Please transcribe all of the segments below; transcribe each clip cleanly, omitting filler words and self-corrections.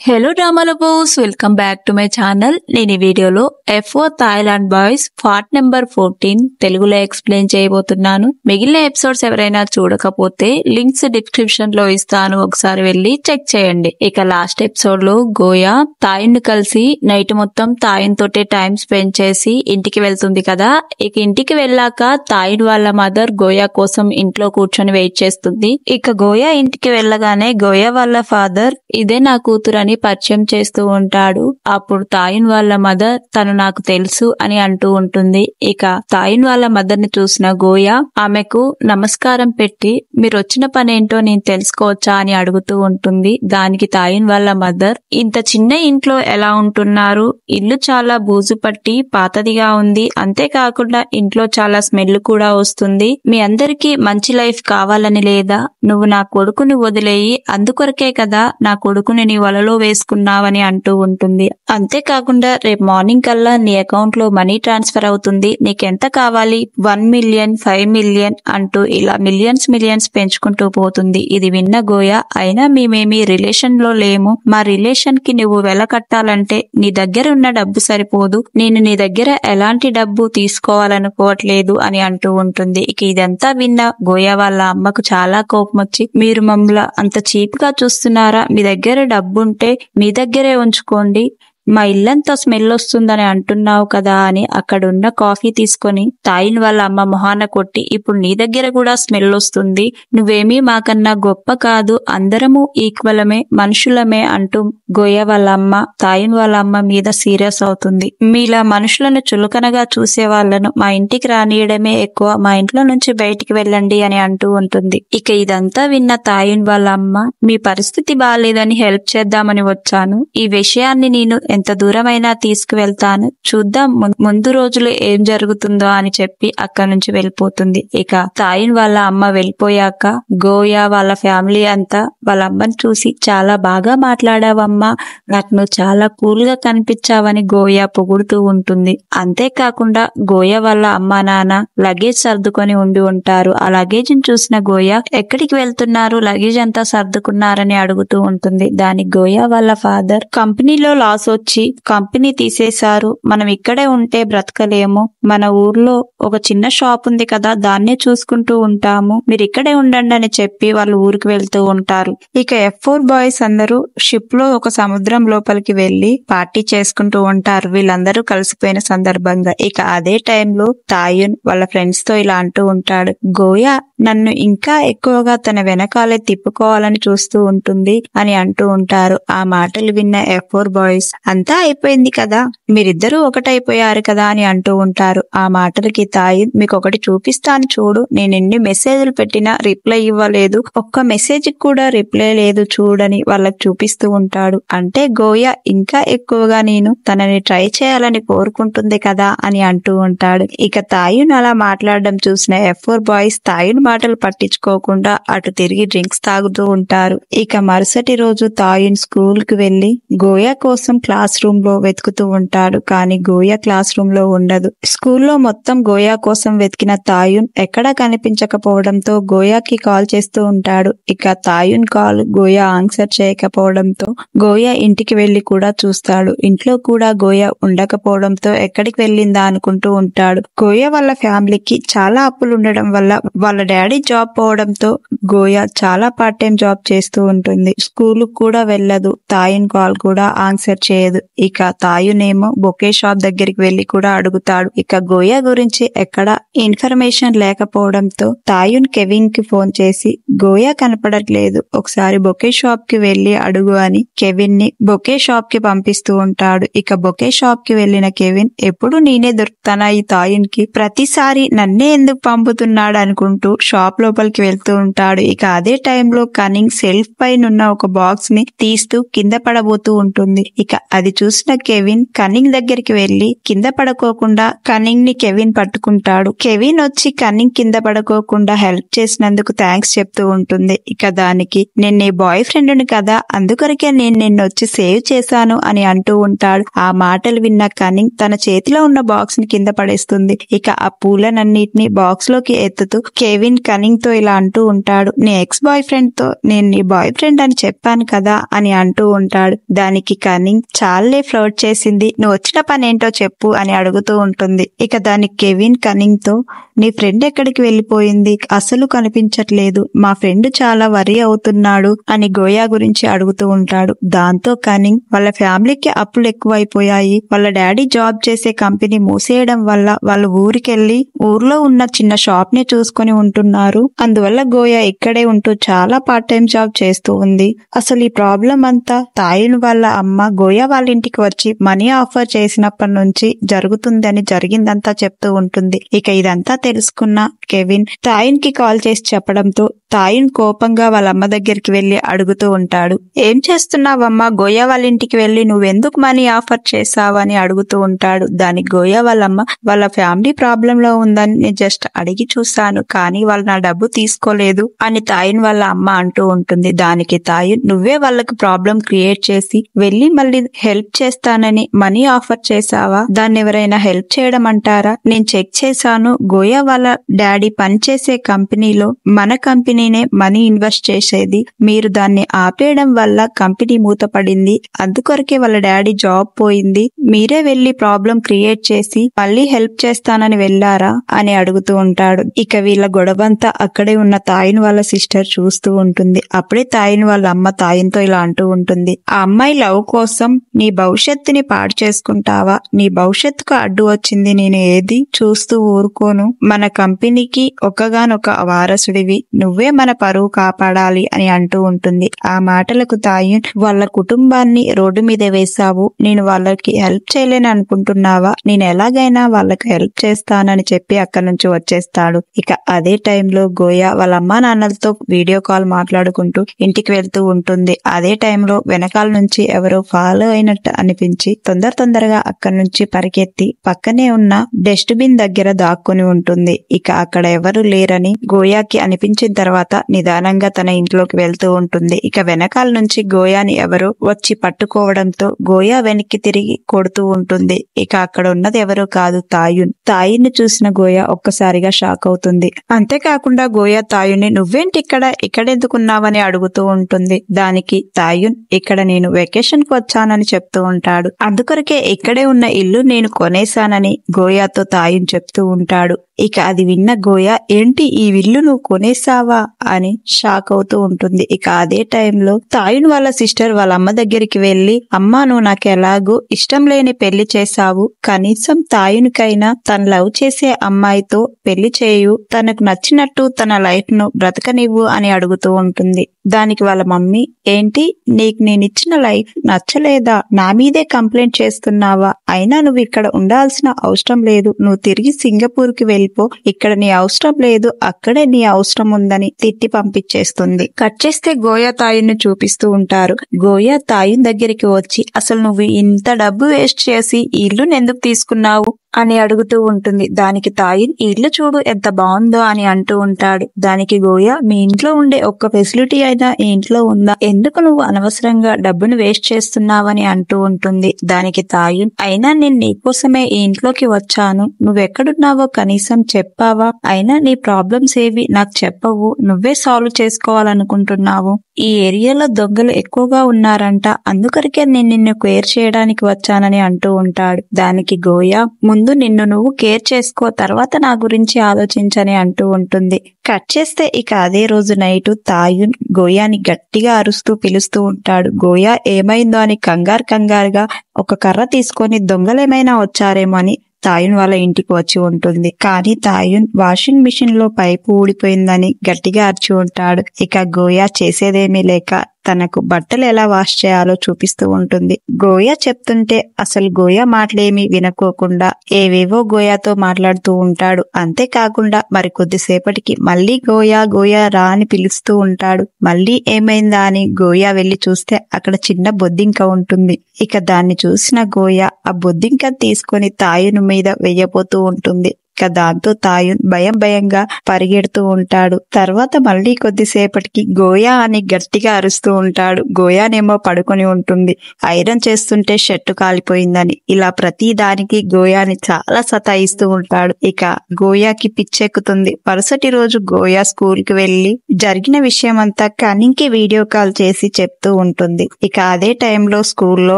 Hello drama lovers, welcome back to my channel. నేను ఈ వీడియోలో F4 Thailand boys part number 14 తెలుగులో explain చేయబోతున్నాను. మిగిలిన ఎపిసోడ్స్ ఎవరైనా చూడకపోతే లింక్స్ డిస్క్రిప్షన్ లో ఇస్తాను, ఒకసారి వెళ్ళి చెక్ చేయండి. ఇక లాస్ట్ ఎపిసోడ్ లో గోయా తాయిన్ కలిసి నైట్ మొత్తం తాయిన్ తోటే టైం స్పెండ్ చేసి ఇంటికి వెళ్తుంది కదా. ఇక ఇంటికి వెళ్ళాక తాయిన్ వాళ్ళ మదర్ గోయా కోసం ఇంట్లో కూర్చొని వెయిట్ చేస్తుంది. ఇక గోయా ఇంటికి వెళ్ళగానే గోయా వాళ్ళ ఫాదర్ ఇదే నా కూతురు అని పరిచయం చేస్తూ ఉంటాడు. అప్పుడు తాయిన్ వాళ్ళ మదర్ తను నాకు తెలుసు అని అంటూ ఉంటుంది. ఇక తాయిన్ వాళ్ళ మదర్ ని చూసిన గోయా ఆమెకు నమస్కారం పెట్టి మీరు వచ్చిన పని ఏంటో నేను తెలుసుకోవచ్చా అని అడుగుతూ ఉంటుంది. దానికి తాయిన్ వాళ్ళ మదర్ ఇంత చిన్న ఇంట్లో ఎలా ఉంటున్నారు, ఇల్లు చాలా బూజు పట్టి పాతదిగా ఉంది, అంతేకాకుండా ఇంట్లో చాలా స్మెల్ కూడా వస్తుంది, మీ అందరికీ మంచి లైఫ్ కావాలని లేదా, నువ్వు నా కొడుకుని వదిలేయి అందుకొరకే కదా నా కొడుకుని నీ వలలో వేసుకున్నావని అంటూ ఉంటుంది. అంతేకాకుండా రేపు మార్నింగ్ కల్లా నీ అకౌంట్ లో మనీ ట్రాన్స్ఫర్ అవుతుంది, నీకెంత కావాలి, 1 మిలియన్ 5 మిలియన్ అంటూ ఇలా మిలియన్స్ పెంచుకుంటూ పోతుంది. ఇది విన్న గోయా అయినా మేమేమి రిలేషన్ లో లేము, మా రిలేషన్ కి నువ్వు వెల కట్టాలంటే నీ దగ్గర ఉన్న డబ్బు సరిపోదు, నేను నీ దగ్గర ఎలాంటి డబ్బు తీసుకోవాలనుకోవట్లేదు అని అంటూ ఉంటుంది. ఇక ఇదంతా విన్న గోయా వాళ్ళ అమ్మకు చాలా కోపం వచ్చి మీరు మమ్మల్ని అంత చీప్ గా చూస్తున్నారా, మీ దగ్గర డబ్బుంటే మీ దగ్గరే ఉంచుకోండి, మా ఇల్లంతా స్మెల్ వస్తుందని అంటున్నావు కదా అని అక్కడున్న కాఫీ తీసుకొని తాయిన్ వాళ్ళ అమ్మ మొహాన కొట్టి ఇప్పుడు నీ దగ్గర కూడా స్మెల్ వస్తుంది, నువ్వేమీ మాకన్నా గొప్ప కాదు, అందరము ఈక్వలమే మనుషులమే అంటూ గోయా వాళ్ళ అమ్మ తాయిన్ వాళ్ళ అమ్మ మీద సీరియస్ అవుతుంది. మీలా మనుషులను చులకనగా చూసే వాళ్ళను మా ఇంటికి రానియడమే ఎక్కువ, మా ఇంట్లో నుంచి బయటికి వెళ్ళండి అని అంటూ ఉంటుంది. ఇక ఇదంతా విన్న తాయిన్ వాళ్ళ అమ్మ మీ పరిస్థితి బాగాలేదని హెల్ప్ చేద్దామని వచ్చాను, ఈ విషయాన్ని నేను ఎంత దూరమైనా తీసుకువెళ్తాను, చూద్దాం ముందు రోజులు ఏం జరుగుతుందో అని చెప్పి అక్కడి నుంచి వెళ్ళిపోతుంది. ఇక తాయిన్ వాళ్ళ అమ్మ వెళ్ళిపోయాక గోయా వాళ్ళ ఫ్యామిలీ అంతా వాళ్ళ అమ్మని చూసి చాలా బాగా మాట్లాడావమ్మా, నాకు నువ్వు చాలా కూల్ గా కనిపించావని గోయా పొగుడుతూ ఉంటుంది. అంతేకాకుండా గోయా వాళ్ళ అమ్మ నాన్న లగేజ్ సర్దుకొని ఉండి ఉంటారు. ఆ లగేజ్ ని చూసిన గోయా ఎక్కడికి వెళ్తున్నారు, లగేజ్ అంతా సర్దుకున్నారని అడుగుతూ ఉంటుంది. దానికి గోయా వాళ్ళ ఫాదర్ కంపెనీలో లాస్ వచ్చి కంపెనీ తీసేశారు, మనం ఇక్కడే ఉంటే బ్రతకలేము, మన ఊర్లో ఒక చిన్న షాప్ ఉంది కదా దాన్నే చూసుకుంటూ ఉంటాము, మీరు ఇక్కడే ఉండండి అని చెప్పి వాళ్ళు ఊరికి వెళ్తూ ఉంటారు. ఇక F4 బాయ్స్ అందరూ షిప్ లో ఒక సముద్రం లోపలికి వెళ్లి పార్టీ చేసుకుంటూ ఉంటారు వీళ్ళందరూ కలిసిపోయిన సందర్భంగా. ఇక అదే టైంలో తాయున్ వాళ్ళ ఫ్రెండ్స్ తో ఇలా అంటూ ఉంటాడు, గోయా నన్ను ఇంకా ఎక్కువగా తన వెనకాలే తిప్పుకోవాలని చూస్తూ ఉంటుంది అని అంటూ ఉంటారు. ఆ మాటలు విన్న F4 బాయ్స్ అంతా అయిపోయింది కదా, మీరిద్దరూ ఒకటైపోయారు కదా అని అంటూ ఉంటారు. ఆ మాటలకి తాయిన్ మీకు ఒకటి చూపిస్తాను చూడు, నేను ఎన్ని మెసేజ్లు పెట్టినా రిప్లై ఇవ్వలేదు, ఒక్క మెసేజ్ కూడా రిప్లై లేదు చూడని వాళ్ళకి చూపిస్తూ ఉంటాడు. అంటే గోయా ఇంకా ఎక్కువగా నేను తనని ట్రై చేయాలని కోరుకుంటుంది కదా అని అంటూ ఉంటాడు. ఇక తాయిన్ అలా మాట్లాడడం చూసిన F4 బాయ్స్ తాయిన్ మాటలు పట్టించుకోకుండా అటు తిరిగి డ్రింక్స్ తాగుతూ ఉంటారు. ఇక మరుసటి రోజు తాయిన్ స్కూల్ కి వెళ్లి గోయా కోసం క్లాస్ రూమ్ లో వెతుకుతూ ఉంటాడు. కానీ గోయా క్లాస్ రూమ్ లో ఉండదు. స్కూల్లో మొత్తం గోయా కోసం వెతికిన తాయున్ ఎక్కడా కనిపించకపోవడంతో గోయాకి కాల్ చేస్తూ ఉంటాడు. ఇక తాయున్ కాల్ గోయా ఆన్సర్ చేయకపోవడంతో గోయా ఇంటికి వెళ్లి కూడా చూస్తాడు. ఇంట్లో కూడా గోయా ఉండకపోవడంతో ఎక్కడికి వెళ్ళిందా అనుకుంటూ ఉంటాడు. గోయా వాళ్ళ ఫ్యామిలీకి చాలా అప్పులు ఉండడం వల్ల వాళ్ళ డాడీ జాబ్ పోవడంతో గోయా చాలా పార్ట్ టైం జాబ్ చేస్తూ ఉంటుంది. స్కూల్ కూడా వెళ్ళదు, తాయున్ కాల్ కూడా ఆన్సర్ చేయదు. ఇక తాయునేమో బొకే షాప్ దగ్గరికి వెళ్లి కూడా అడుగుతాడు. ఇక గోయా గురించి ఎక్కడ ఇన్ఫర్మేషన్ లేకపోవడంతో తాయున్ కెవిన్ కి ఫోన్ చేసి గోయా కనపడట్లేదు, ఒకసారి బొకే షాప్ కి వెళ్లి అడుగు అని కెవిన్ ని బొకే షాప్ కి పంపిస్తూ ఉంటాడు. ఇక బొకే షాప్ కి వెళ్లిన కెవిన్ ఎప్పుడు నేనే దొరుకుతానా ఈ తాయున్ కి, ప్రతిసారి నన్నే ఎందుకు పంపుతున్నాడు అనుకుంటూ షాప్ లోపలికి వెళ్తూ ఉంటాడు. ఇక అదే టైంలో కనింగ్ సెల్ఫ్ పైన ఉన్న ఒక బాక్స్ ని తీస్తూ కింద పడబోతూ ఉంటుంది. ఇక అది చూసిన కెవిన్ కన్నింగ్ దగ్గరికి వెళ్లి కింద పడుకోకుండా కన్నింగ్ ని కెవిన్ పట్టుకుంటాడు. కెవిన్ వచ్చి కన్నింగ్ కింద పడుకోకుండా హెల్ప్ చేసినందుకు థ్యాంక్స్ చెప్తూ ఉంటుంది. ఇక దానికి నేను నీ బాయ్ ఫ్రెండ్ని కదా, అందుకొరకే నేను నిన్ను వచ్చి సేవ్ చేశాను అని అంటూ ఉంటాడు. ఆ మాటలు విన్న కన్నింగ్ తన చేతిలో ఉన్న బాక్స్ ని కింద పడేస్తుంది. ఇక ఆ పూలనన్నిటిని బాక్స్ లోకి ఎత్తుతూ కెవిన్ కన్నింగ్ తో ఇలా అంటూ ఉంటాడు, నీ ఎక్స్ బాయ్ ఫ్రెండ్ తో నేను నీ బాయ్ ఫ్రెండ్ అని చెప్పాను కదా అని అంటూ ఉంటాడు. దానికి కన్నింగ్ చాలే ఫ్లర్ట్ చేసింది, నువ్వు వచ్చిన పని ఏంటో చెప్పు అని అడుగుతూ ఉంటుంది. ఇక దానికి కెవిన్ కన్నింగ్ తో నీ ఫ్రెండ్ ఎక్కడికి వెళ్లిపోయింది, అసలు కనిపించట్లేదు, మా ఫ్రెండ్ చాలా వరీ అవుతున్నాడు అని గోయా గురించి అడుగుతూ ఉంటాడు. దాంతో కన్నింగ్ వాళ్ళ ఫ్యామిలీకి అప్పులు ఎక్కువైపోయాయి, వాళ్ళ డాడీ జాబ్ చేసే కంపెనీ మూసేయడం వల్ల వాళ్ళు ఊరికెళ్లి ఊర్లో ఉన్న చిన్న షాప్ ని చూసుకొని ఉంటున్నారు. అందువల్ల గోయా ఇక్కడే ఉంటూ చాలా పార్ట్ టైం జాబ్ చేస్తూ ఉంది. అసలు ఈ ప్రాబ్లం అంతా తాయిన్ వాళ్ళ అమ్మ గోయా వాళ్ళ ఇంటికి వచ్చి మనీ ఆఫర్ చేసినప్పటి నుంచి జరుగుతుందని జరిగిందంతా చెప్తూ ఉంటుంది. ఇక ఇదంతా తెలుసుకున్న కెవిన్ తాయిన్ కి కాల్ చేసి చెప్పడంతో తాయిన్ కోపంగా వాళ్ళ అమ్మ దగ్గరికి వెళ్లి అడుగుతూ ఉంటాడు, ఏం చేస్తున్నావమ్మా, గోయా వాళ్ళ ఇంటికి వెళ్లి నువ్వెందుకు మనీ ఆఫర్ చేసావని అడుగుతూ ఉంటాడు. దానికి గోయా వాళ్ళమ్మ వాళ్ళ ఫ్యామిలీ ప్రాబ్లం లో ఉందని నేను జస్ట్ అడిగి చూశాను, కానీ వాళ్ళు నా డబ్బు తీసుకోలేదు అని తాయిన్ వాళ్ళ అమ్మ అంటూ ఉంటుంది. దానికి తాయిన్ నువ్వే వాళ్ళకి ప్రాబ్లం క్రియేట్ చేసి వెళ్లి మళ్ళీ హెల్ప్ చేస్తానని మనీ ఆఫర్ చేసావా, దాన్ని ఎవరైనా హెల్ప్ చేయడం అంటారా, నేను చెక్ చేశాను, గోయా వాళ్ళ డాడీ పనిచేసే కంపెనీలో మన కంపెనీనే మనీ ఇన్వెస్ట్ చేసేది, మీరు దాన్ని ఆపేయడం వల్ల కంపెనీ మూతపడింది, అందుకొరకే వాళ్ళ డాడీ జాబ్ పోయింది, మీరే వెళ్లి ప్రాబ్లం క్రియేట్ చేసి మళ్ళీ హెల్ప్ చేస్తానని వెళ్లారా అని అడుగుతూ ఉంటాడు. ఇక వీళ్ళ గొడవంతా అక్కడే ఉన్న తాయిన్ వాళ్ళ సిస్టర్ చూస్తూ ఉంటుంది. అప్పుడే తాయిన్ వాళ్ళ అమ్మ తాయిన్తో ఇలా అంటూ ఉంటుంది, ఆ అమ్మాయి లవ్ కోసం నీ భవిష్యత్తుని పాడు చేసుకుంటావా, నీ భవిష్యత్తుకు అడ్డు వచ్చింది నేను ఏది చూస్తూ ఊరుకోను, మన కంపెనీకి ఒక్కగానొక వారసుడివి, నువ్వే మన పరువు కాపాడాలి అని అంటూ ఉంటుంది. ఆ మాటలకు తాయిన్ వాళ్ళ కుటుంబాన్ని రోడ్డు మీద వేశావు, నేను వాళ్ళకి హెల్ప్ చేయలేని అనుకుంటున్నావా, నేను ఎలాగైనా వాళ్ళకి హెల్ప్ చేస్తానని చెప్పి అక్కడి నుంచి వచ్చేస్తాడు. ఇక అదే టైంలో గోయా వాళ్ళ అమ్మా నాన్నలతో వీడియో కాల్ మాట్లాడుకుంటూ ఇంటికి వెళ్తూ ఉంటుంది. అదే టైంలో వెనకాల నుంచి ఎవరో ఫాలో అయినట్టు అనిపించి తొందరగా అక్కడి నుంచి పరిగెత్తి పక్కనే ఉన్న డస్ట్ బిన్ దగ్గర దాక్కుని ఉంటుంది. ఇక అక్కడ ఎవరు లేరని గోయాకి అనిపించిన తర్వాత నిదానంగా తన ఇంట్లోకి వెళ్తూ ఉంటుంది. ఇక వెనకాల నుంచి గోయాని ఎవరో వచ్చి పట్టుకోవడంతో గోయా వెనక్కి తిరిగి కొడుతూ ఉంటుంది. ఇక అక్కడ ఉన్నది ఎవరో కాదు తాయున్. తాయున్ చూసిన గోయా ఒక్కసారిగా షాక్ అవుతుంది. అంతేకాకుండా గోయా తాయుని నువ్వేంటి ఇక్కడెందుకున్నావని అడుగుతూ ఉంటుంది. దానికి తాయున్ ఇక్కడ నేను వెకేషన్ కు వచ్చానని చెప్తూ ఉంటాడు. అందుకొరకే ఇక్కడే ఉన్న ఇల్లు నేను కొనేశానని గోయాతో తాయున్ చెప్తూ ఉంటాడు. ఇక అది విన్న గోయా ఏంటి ఈ ఇల్లు నువ్వు కొనేసావా అని షాక్ అవుతూ ఉంటుంది. ఇక అదే టైంలో తాయున్ వాళ్ళ సిస్టర్ వాళ్ళ అమ్మ దగ్గరికి వెళ్లి, అమ్మా నువ్వు నాకు ఎలాగూ ఇష్టం లేని పెళ్లి చేశావు, కనీసం తాయునికైనా తను లవ్ చేసే అమ్మాయితో పెళ్లి చేయు, తనకు నచ్చినట్టు తన లైఫ్ ను బ్రతకనివ్వు అని అడుగుతూ ఉంటుంది. దానికి వాళ్ళ మమ్మీ ఏంటి నీకు నేనిచ్చిన లైఫ్ నచ్చలేదా, నా మీదే కంప్లైంట్ చేస్తున్నావా, అయినా నువ్వు ఇక్కడ ఉండాల్సిన అవసరం లేదు, నువ్వు తిరిగి సింగపూర్ కి వెళ్ళిపో, ఇక్కడ నీ అవసరం లేదు అక్కడే నీ అవసరం ఉందని తిట్టి పంపించేస్తుంది. కట్ చేస్తే గోయా తాయుని చూపిస్తూ ఉంటారు. గోయా తాయున్ దగ్గరికి వచ్చి అసలు నువ్వు ఇంత డబ్బు వేస్ట్ చేసి ఈ ఇల్లుని ఎందుకు తీసుకున్నావు అని అడుగుతూ ఉంటుంది. దానికి తాయున్ ఈ ఇల్లు చూడు ఎంత బాగుందో అని అంటూ ఉంటాడు. దానికి గోయా మీ ఇంట్లో ఉండే ఒక్క ఫెసిలిటీ అయినా ఈ ఇంట్లో ఉందా, ఎందుకు నువ్వు అనవసరంగా డబ్బును వేస్ట్ చేస్తున్నావని అంటూ ఉంటుంది. దానికి తాయున్ అయినా నేను నీకోసమే ఈ ఇంట్లోకి వచ్చాను, నువ్వెక్కడున్నావో కనీసం చెప్పావా, అయినా నీ ప్రాబ్లమ్స్ ఏవి నాకు చెప్పవు, నువ్వే సాల్వ్ చేసుకోవాలనుకుంటున్నావు, ఈ ఏరియాలో దొంగలు ఎక్కువగా ఉన్నారంట, అందుకొరకే నేను నిన్ను కేర్ చేయడానికి వచ్చానని అంటూ ఉంటాడు. దానికి గోయా ముందు నిన్ను నువ్వు కేర్ చేసుకో, తర్వాత నా గురించి ఆలోచించని అంటూ ఉంటుంది. కట్ చేస్తే ఇక అదే రోజు నైట్ తాయున్ గోయాని గట్టిగా అరుస్తూ పిలుస్తూ ఉంటాడు. గోయా ఏమైందో అని కంగారుగా ఒక కర్ర తీసుకొని దొంగలేమైనా వచ్చారేమో అని తాయున్ వాళ్ళ ఇంటికి వచ్చి ఉంటుంది. కానీ తాయున్ వాషింగ్ మిషన్ లో పైపు ఊడిపోయిందని గట్టిగా అరిచి ఉంటాడు. ఇక గోయా చేసేదేమీ లేక తనకు బట్టలు ఎలా వాష్ చేయాలో చూపిస్తూ ఉంటుంది. గోయా చెప్తుంటే అసలు గోయా మాటలేమి వినుకోకుండా ఏవేవో గోయాతో మాట్లాడుతూ ఉంటాడు. అంతేకాకుండా మరి కొద్దిసేపటికి మళ్ళీ గోయా గోయా రా అని పిలుస్తూ ఉంటాడు. మళ్ళీ ఏమైందా అని గోయా వెళ్లి చూస్తే అక్కడ చిన్న బొద్దింక ఉంటుంది. ఇక దాన్ని చూసిన గోయా ఆ బొద్దింక తీసుకొని తాయును మీద వెయ్యబోతూ ఉంటుంది. ఇక దాంతో తాయున్ భయంగా పరిగెడుతూ ఉంటాడు. తర్వాత మళ్ళీ కొద్దిసేపటికి గోయా అని గట్టిగా అరుస్తూ ఉంటాడు. గోయానేమో పడుకొని ఉంటుంది. ఐరన్ చేస్తుంటే షర్టు కాలిపోయిందని. ఇలా ప్రతి దానికి గోయాని చాలా సతాయిస్తూ ఉంటాడు. ఇక గోయాకి పిచ్చెక్కుతుంది. మరుసటి రోజు గోయా స్కూల్ కి వెళ్లి జరిగిన విషయమంతా కనింకి వీడియో కాల్ చేసి చెప్తూ ఉంటుంది. ఇక అదే టైంలో స్కూల్లో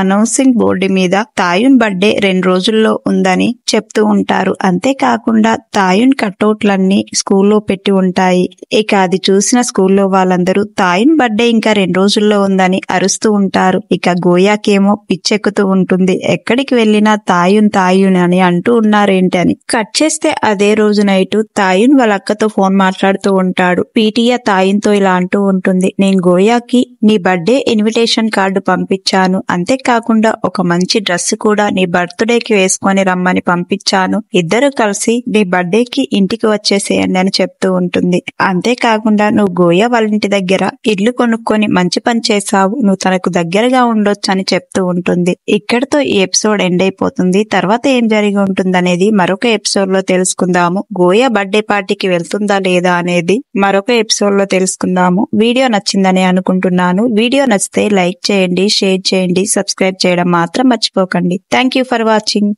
అనౌన్సింగ్ బోర్డు మీద తాయున్ బర్త్డే 2 రోజుల్లో ఉందని చెప్తూ ఉంటారు. అంతేకాకుండా తాయున్ కట్అవుట్లన్నీ స్కూల్లో పెట్టి ఉంటాయి. ఇక అది చూసిన స్కూల్లో వాళ్ళందరూ తాయున్ బర్త్డే ఇంకా 2 రోజుల్లో ఉందని అరుస్తూ ఉంటారు. ఇక గోయాకేమో పిచ్చెక్కుతూ ఉంటుంది. ఎక్కడికి వెళ్ళినా తాయున్ తాయున్ అని అంటూ ఉన్నారేంటి అని. కట్ చేస్తే అదే రోజు నైట్ తాయున్ వాళ్ళ అక్కతో ఫోన్ మాట్లాడుతూ ఉంటాడు. పీటియా తాయున్తో ఇలా అంటూ ఉంటుంది, నేను గోయాకి నీ బర్త్డే ఇన్విటేషన్ కార్డు పంపించాను. అంతేకాకుండా ఒక మంచి డ్రెస్ కూడా నీ బర్త్డేకి వేసుకొని రమ్మని పంపించాను. ఇద్దరు కలిసి నీ బర్త్డేకి ఇంటికి వచ్చేసేయండి అని చెప్తూ ఉంటుంది. అంతేకాకుండా నువ్వు గోయా వాళ్ళ ఇంటి దగ్గర ఇల్లు కొనుక్కొని మంచి పని చేసావు, నువ్వు తనకు దగ్గరగా ఉండొచ్చు అని చెప్తూ ఉంటుంది. ఇక్కడతో ఈ ఎపిసోడ్ ఎండ్ అయిపోతుంది. తర్వాత ఏం జరిగి ఉంటుంది అనేది మరొక ఎపిసోడ్ లో తెలుసుకుందాము. గోయా బర్త్డే పార్టీకి వెళ్తుందా లేదా అనేది మరొక ఎపిసోడ్ లో తెలుసుకుందాము. వీడియో నచ్చిందని అనుకుంటున్నాను. వీడియో నచ్చితే లైక్ చేయండి, షేర్ చేయండి, సబ్స్క్రైబ్ చేయడం మాత్రం మర్చిపోకండి. Thank you for watching.